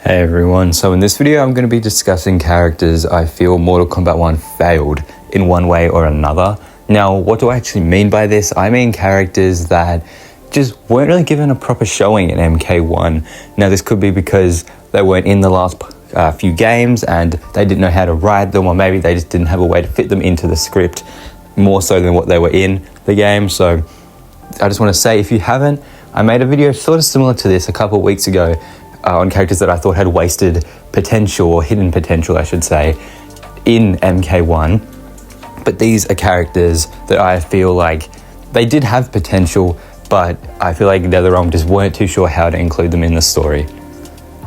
Hey everyone, so in this video I'm going to be discussing characters I feel Mortal Kombat 1 failed in one way or another. Now, what do I actually mean by this? I mean characters that just weren't really given a proper showing in MK1. Now, this could be because they weren't in the last few games and they didn't know how to write them, or maybe they just didn't have a way to fit them into the script more so than what they were in the game. So I just want to say, if you haven't, I made a video sort of similar to this a couple of weeks ago on characters that I thought had wasted potential, or hidden potential I should say, in MK1. But these are characters that I feel like they did have potential, but I feel like NetherRealm just weren't too sure how to include them in the story.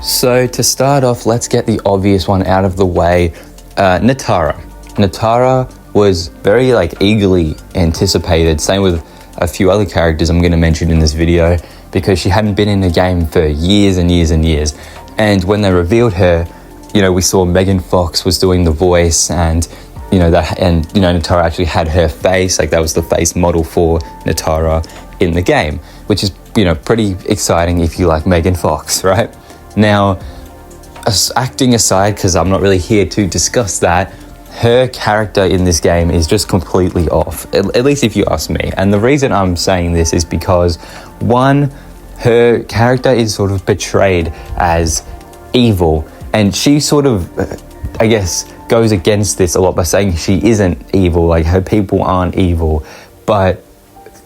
So to start off, let's get the obvious one out of the way. Nitara. Nitara was very eagerly anticipated, same with a few other characters I'm going to mention in this video, because she hadn't been in the game for years and years and years. And when they revealed her, we saw Megan Fox was doing the voice, and Nitara actually had her face, that was the face model for Nitara in the game, which is pretty exciting if you like Megan Fox, right? Now, acting aside, because I'm not really here to discuss that, her character in this game is just completely off, at least if you ask me. And the reason I'm saying this is because, one, her character is sort of portrayed as evil, and she sort of, I guess, goes against this a lot by saying she isn't evil, her people aren't evil, but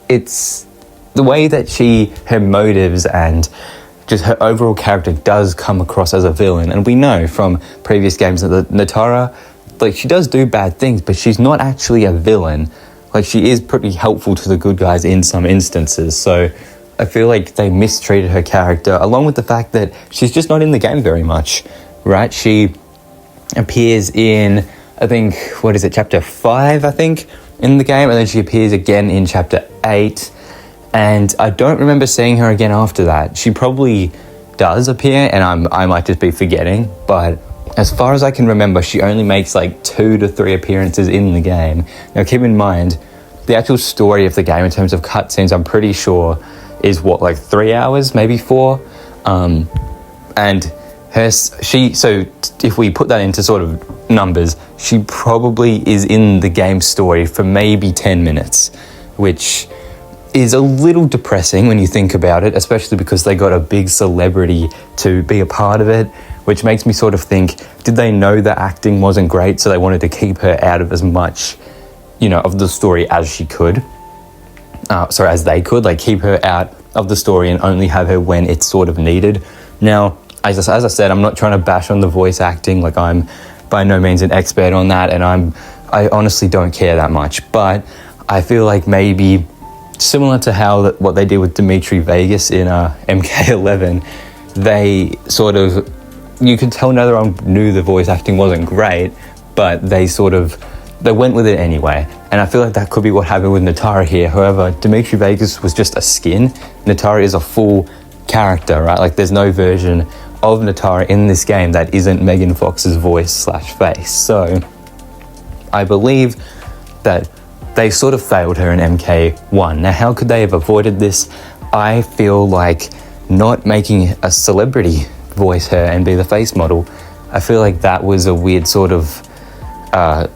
it's the way that her motives and just her overall character does come across as a villain. And we know from previous games that Nitara, she does do bad things, but she's not actually a villain. She is pretty helpful to the good guys in some instances. So I feel like they mistreated her character, along with the fact that she's just not in the game very much, right? She appears in, I think, chapter 5, I think, in the game, and then she appears again in chapter 8, and I don't remember seeing her again after that. She probably does appear, and I might just be forgetting, but as far as I can remember, she only makes 2 to 3 appearances in the game. Now, keep in mind, the actual story of the game in terms of cutscenes, I'm pretty sure, is 3 hours, maybe 4. And so if we put that into sort of numbers, she probably is in the game story for maybe 10 minutes, which is a little depressing when you think about it, especially because they got a big celebrity to be a part of it, which makes me sort of think, did they know the acting wasn't great, so they wanted to keep her out of as much, of the story as she could? As they could, keep her out of the story and only have her when it's sort of needed. Now, as I said, I'm not trying to bash on the voice acting, I'm by no means an expert on that, and I honestly don't care that much, but I feel like maybe similar to what they did with Dimitri Vegas in MK11, they sort of, you could tell NetherRealm knew the voice acting wasn't great, but they went with it anyway. And I feel like that could be what happened with Nitara here. However, Dimitri Vegas was just a skin. Nitara is a full character, right? There's no version of Nitara in this game that isn't Megan Fox's voice/face. So I believe that they sort of failed her in MK1. Now, how could they have avoided this? I feel like not making a celebrity voice her and be the face model, I feel like that was a weird sort of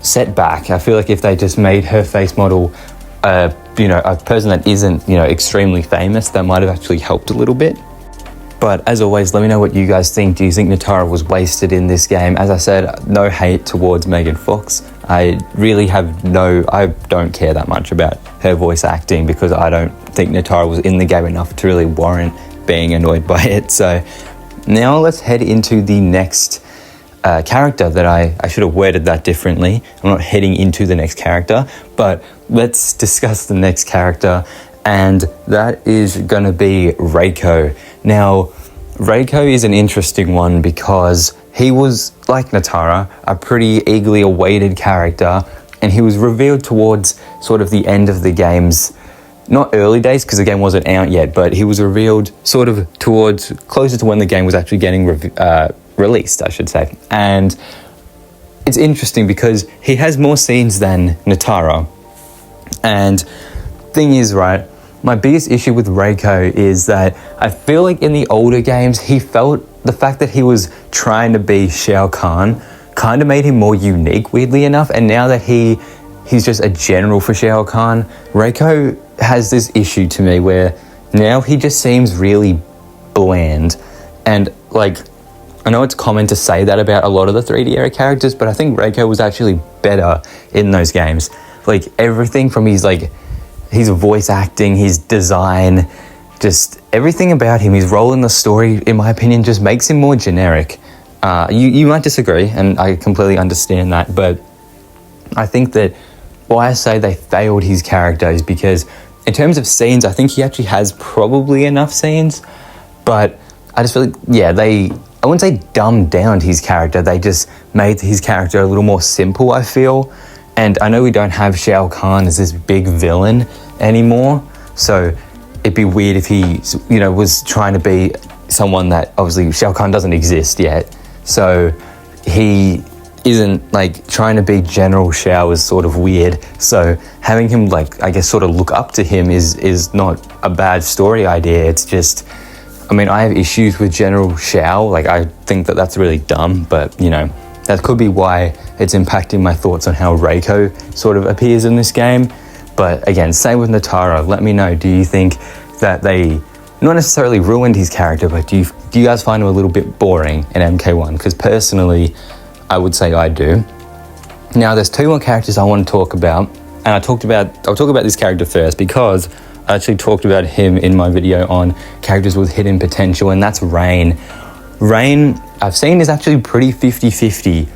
setback. I feel like if they just made her face model a person that isn't extremely famous, that might have actually helped a little bit. But as always, let me know what you guys think. Do you think Nitara was wasted in this game? As I said, no hate towards Megan Fox. I don't care that much about her voice acting, because I don't think Nitara was in the game enough to really warrant being annoyed by it. So now let's head into the next character that I should have worded that differently. I'm not heading into the next character, but let's discuss the next character, and that is going to be Reiko. Now, Reiko is an interesting one because he was, like Nitara, a pretty eagerly awaited character, and he was revealed towards sort of the end of the game's, not early days because the game wasn't out yet, but he was revealed sort of towards closer to when the game was actually getting released, I should say. And it's interesting because he has more scenes than Nitara. And thing is, right, my biggest issue with Reiko is that I feel like in the older games, he felt the fact that he was trying to be Shao Kahn kind of made him more unique, weirdly enough. And now that he's just a general for Shao Kahn, Reiko has this issue to me where now he just seems really bland. And like, I know it's common to say that about a lot of the 3D era characters, but I think Reiko was actually better in those games. Like everything from his voice acting, his design, just everything about him, his role in the story, in my opinion, just makes him more generic. You might disagree, and I completely understand that, but I think that why I say they failed his character is because in terms of scenes, I think he actually has probably enough scenes, but I just feel like, I wouldn't say dumbed down his character, they just made his character a little more simple, I feel. And I know we don't have Shao Kahn as this big villain anymore, so it'd be weird if he, was trying to be someone that, obviously Shao Kahn doesn't exist yet, so he isn't like trying to be General Shao is sort of weird. So having him sort of look up to him is not a bad story idea. It's just, I have issues with General Shao. I think that that's really dumb, but that could be why it's impacting my thoughts on how Reiko sort of appears in this game. But again, same with Nitara. Let me know, do you think that they not necessarily ruined his character, but do you guys find him a little bit boring in MK1? Because personally, I would say I do. Now, there's two more characters I want to talk about, and I'll talk about this character first because I actually talked about him in my video on characters with hidden potential, and that's Rain. Rain, I've seen, is actually pretty 50-50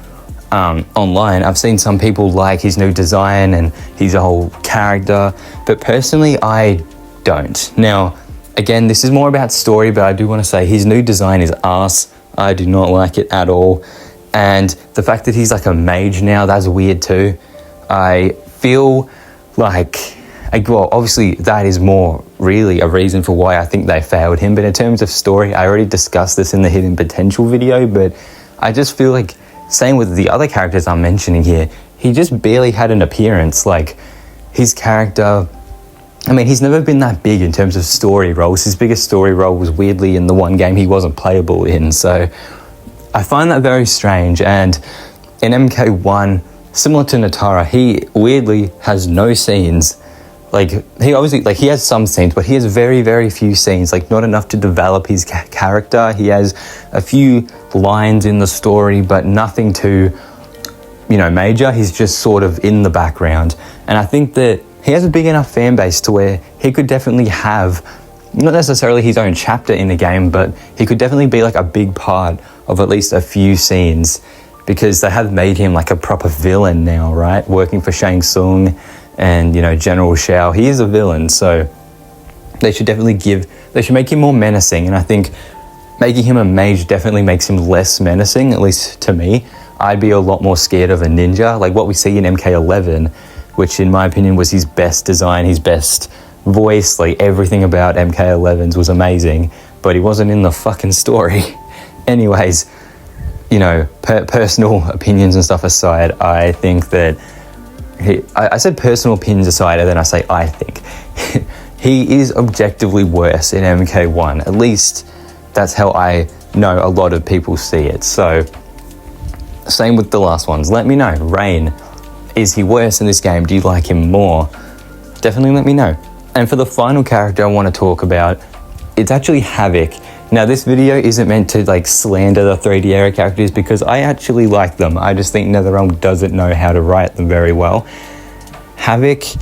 online. I've seen some people like his new design and his whole character, but personally, I don't. Now, again, this is more about story, but I do want to say his new design is arse. I do not like it at all. And the fact that he's like a mage now, that's weird too. I feel like, well, obviously that is more really a reason for why I think they failed him. But in terms of story, I already discussed this in the hidden potential video, but I just feel like, same with the other characters I'm mentioning here, he just barely had an appearance. Like his character, he's never been that big in terms of story roles. His biggest story role was weirdly in the one game he wasn't playable in. So I find that very strange. And in MK1, similar to Nitara, he weirdly has no scenes. He obviously, he has some scenes, but he has very, very few scenes, not enough to develop his character. He has a few lines in the story, but nothing too, major. He's just sort of in the background. And I think that he has a big enough fan base to where he could definitely have, not necessarily his own chapter in the game, but he could definitely be a big part of at least a few scenes, because they have made him a proper villain now, right? Working for Shang Tsung and, General Shao. He is a villain, so they should make him more menacing. And I think making him a mage definitely makes him less menacing, at least to me. I'd be a lot more scared of a ninja, like what we see in MK11, which in my opinion was his best design, his best voice, everything about MK11's was amazing, but he wasn't in the fucking story. Anyways, personal opinions and stuff aside, I think that I said personal opinions aside, and then I say I think he is objectively worse in MK1. At least that's how I know a lot of people see it. So same with the last ones. Let me know. Rain, is he worse in this game? Do you like him more? Definitely let me know. And for the final character I want to talk about, it's actually Havik. Now, this video isn't meant to slander the 3D era characters because I actually like them. I just think NetherRealm doesn't know how to write them very well. Havik,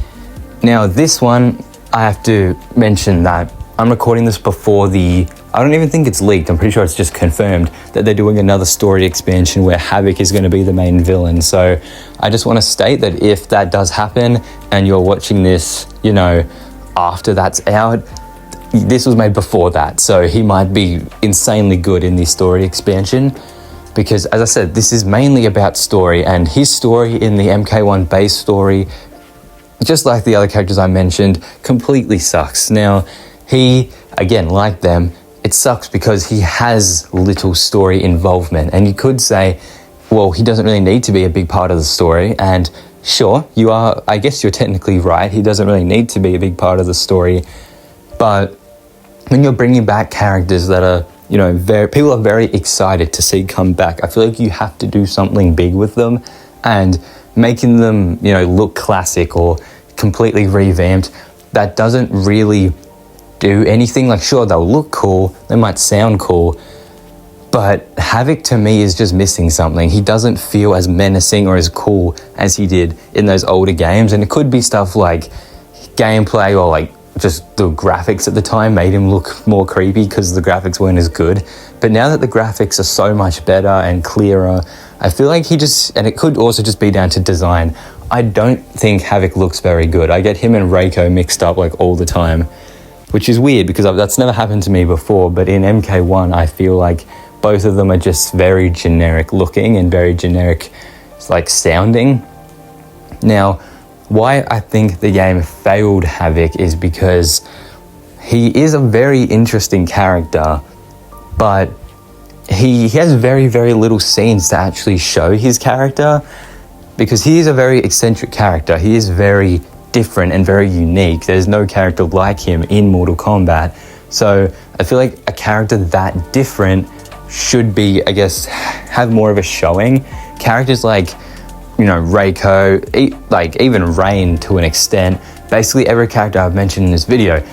now this one, I have to mention that I'm recording this before I don't even think it's leaked, I'm pretty sure it's just confirmed that they're doing another story expansion where Havik is going to be the main villain. So I just want to state that if that does happen and you're watching this, after that's out, this was made before that, so he might be insanely good in the story expansion, because as I said, this is mainly about story, and his story in the MK1 base story, just like the other characters I mentioned, completely sucks. Now, he, again, like them, it sucks because he has little story involvement, and you could say, well, he doesn't really need to be a big part of the story, and sure, I guess you're technically right, he doesn't really need to be a big part of the story, but when you're bringing back characters that are people are very excited to see come back. I feel like you have to do something big with them, and making them, look classic or completely revamped, that doesn't really do anything. Like, sure, they'll look cool, they might sound cool, but Havik to me is just missing something. He doesn't feel as menacing or as cool as he did in those older games, and it could be stuff like gameplay or like just the graphics at the time made him look more creepy because the graphics weren't as good. But now that the graphics are so much better and clearer, I feel like and it could also just be down to design, I don't think Havik looks very good. I get him and Reiko mixed up like all the time, which is weird because that's never happened to me before. But in MK1, I feel like both of them are just very generic looking and very generic like sounding. Now, why I think the game failed Havik is because he is a very interesting character, but he has very, very little scenes to actually show his character, because he is a very eccentric character. He is very different and very unique. There's no character like him in Mortal Kombat. So I feel like a character that different should be, I guess, have more of a showing. Characters like, Reiko, like even Rain to an extent, basically every character I've mentioned in this video,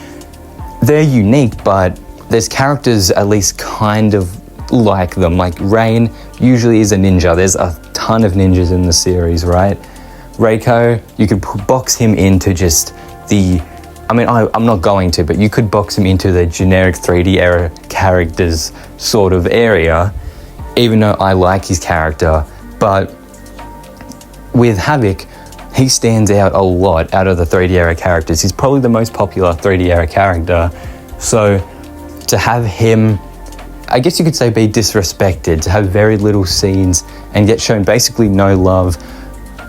they're unique, but there's characters at least kind of like them. Like Rain usually is a ninja. There's a ton of ninjas in the series, right? Reiko, you could box him into just I'm not going to, but you could box him into the generic 3D era characters sort of area, even though I like his character. But with Havik, he stands out a lot out of the 3D era characters. He's probably the most popular 3D era character. So to have him, I guess you could say, be disrespected, to have very little scenes and get shown basically no love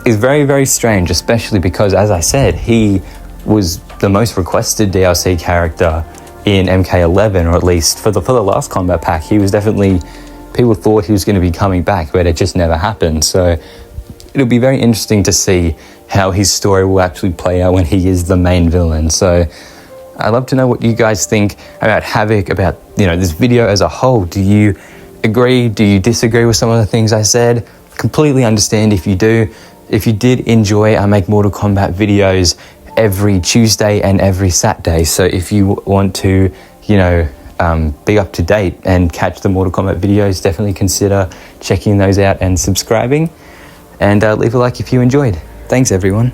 is very, very strange, especially because, as I said, he was the most requested DLC character in MK11, or at least for the last Kombat pack. He was definitely, people thought he was going to be coming back, but it just never happened. So it'll be very interesting to see how his story will actually play out when he is the main villain. So I'd love to know what you guys think about Havik, about this video as a whole. Do you agree? Do you disagree with some of the things I said? Completely understand if you do. If you did enjoy, I make Mortal Kombat videos every Tuesday and every Saturday. So if you want to, be up to date and catch the Mortal Kombat videos, definitely consider checking those out and subscribing. And leave a like if you enjoyed. Thanks, everyone.